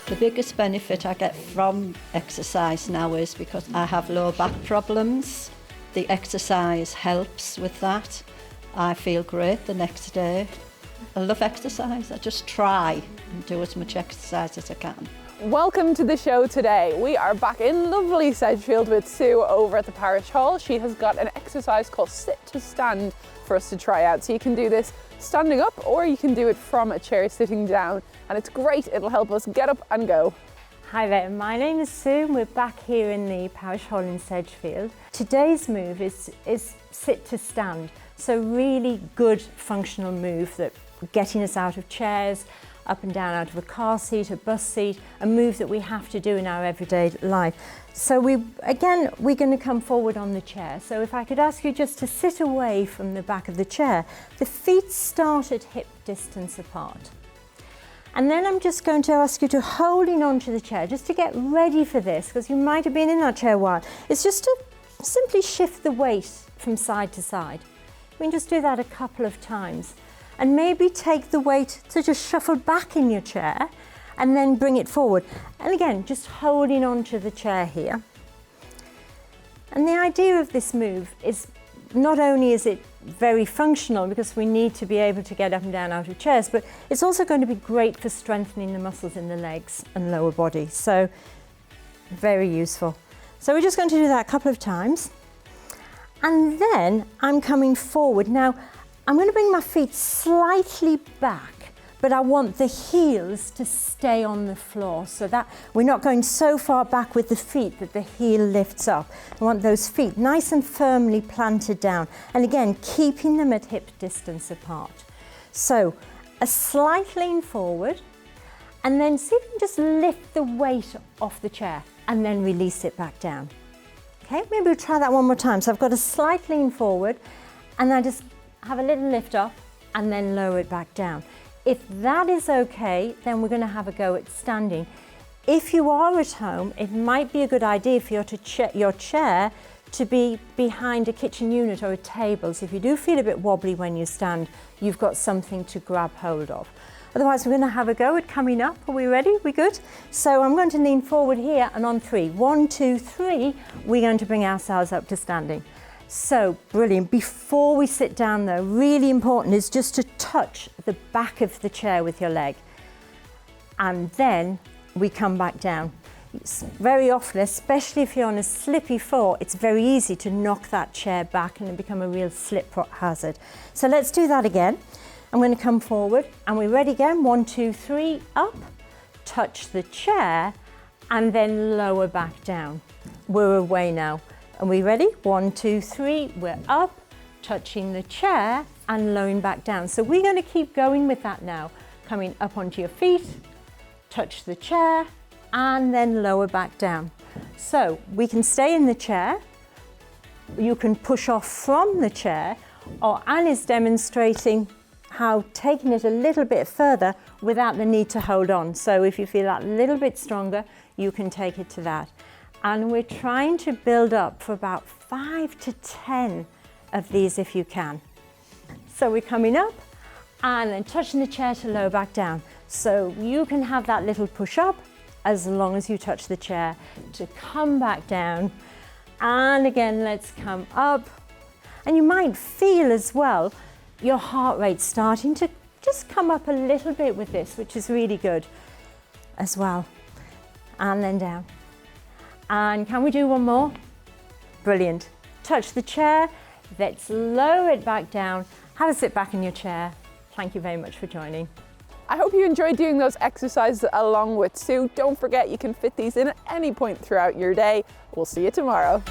The biggest benefit I get from exercise now is because I have lower back problems. The exercise helps with that. I feel great the next day. I love exercise. I just try and do as much exercise as I can. Welcome to the show today. We are back in lovely Sedgefield with Sue over at the Parish Hall. She has got an exercise called Sit to Stand for us to try out. So you can do this standing up or you can do it from a chair sitting down. And it's great, it'll help us get up and go. Hi there, my name is Sue. We're back here in the Parish Hall in Sedgefield. Today's move is sit to stand. So really good functional move that getting us out of chairs, up and down out of a car seat, a bus seat, a move that we have to do in our everyday life. So we're going to come forward on the chair. So if I could ask you just to sit away from the back of the chair, the feet start at hip distance apart. And then I'm just going to ask you to holding onto the chair, just to get ready for this, because you might have been in that chair a while. It's just to simply shift the weight from side to side. We can just do that a couple of times. And maybe take the weight to just shuffle back in your chair and then bring it forward. And again, just holding onto the chair here. And the idea of this move is not only is it very functional because we need to be able to get up and down out of chairs, but it's also going to be great for strengthening the muscles in the legs and lower body. So very useful. So we're just going to do that a couple of times. And then I'm coming forward. Now, I'm going to bring my feet slightly back, but I want the heels to stay on the floor so that we're not going so far back with the feet that the heel lifts up. I want those feet nice and firmly planted down. And again, keeping them at hip distance apart. So a slight lean forward, and then see if you can just lift the weight off the chair and then release it back down. Okay, maybe we'll try that one more time. So I've got a slight lean forward, and I just have a little lift up and then lower it back down. If that is okay, then we're going to have a go at standing. If you are at home, it might be a good idea for your chair to be behind a kitchen unit or a table. So if you do feel a bit wobbly when you stand, you've got something to grab hold of. Otherwise, we're going to have a go at coming up. Are we ready? We good? So I'm going to lean forward here, and on 3. 1, 2, 3, we're going to bring ourselves up to standing. So brilliant. Before we sit down though, really important is just to touch the back of the chair with your leg. And then we come back down. Very often, especially if you're on a slippy floor, it's very easy to knock that chair back and become a real slip hazard. So let's do that again. I'm going to come forward, and we're ready again. 1, 2, 3, up, touch the chair, and then lower back down. We're away now. Are we ready? 1, 2, 3, we're up, touching the chair and lowering back down. So we're going to keep going with that now. Coming up onto your feet, touch the chair, and then lower back down. So we can stay in the chair, you can push off from the chair, or Anne is demonstrating how taking it a little bit further without the need to hold on. So if you feel that little bit stronger, you can take it to that. And we're trying to build up for about 5 to 10 of these if you can. So we're coming up and then touching the chair to lower back down. So you can have that little push up as long as you touch the chair to come back down. And again, let's come up. And you might feel as well your heart rate starting to just come up a little bit with this, which is really good as well. And then down. And can we do one more? Brilliant. Touch the chair, let's lower it back down. Have a sit back in your chair. Thank you very much for joining. I hope you enjoyed doing those exercises along with Sue. Don't forget you can fit these in at any point throughout your day. We'll see you tomorrow.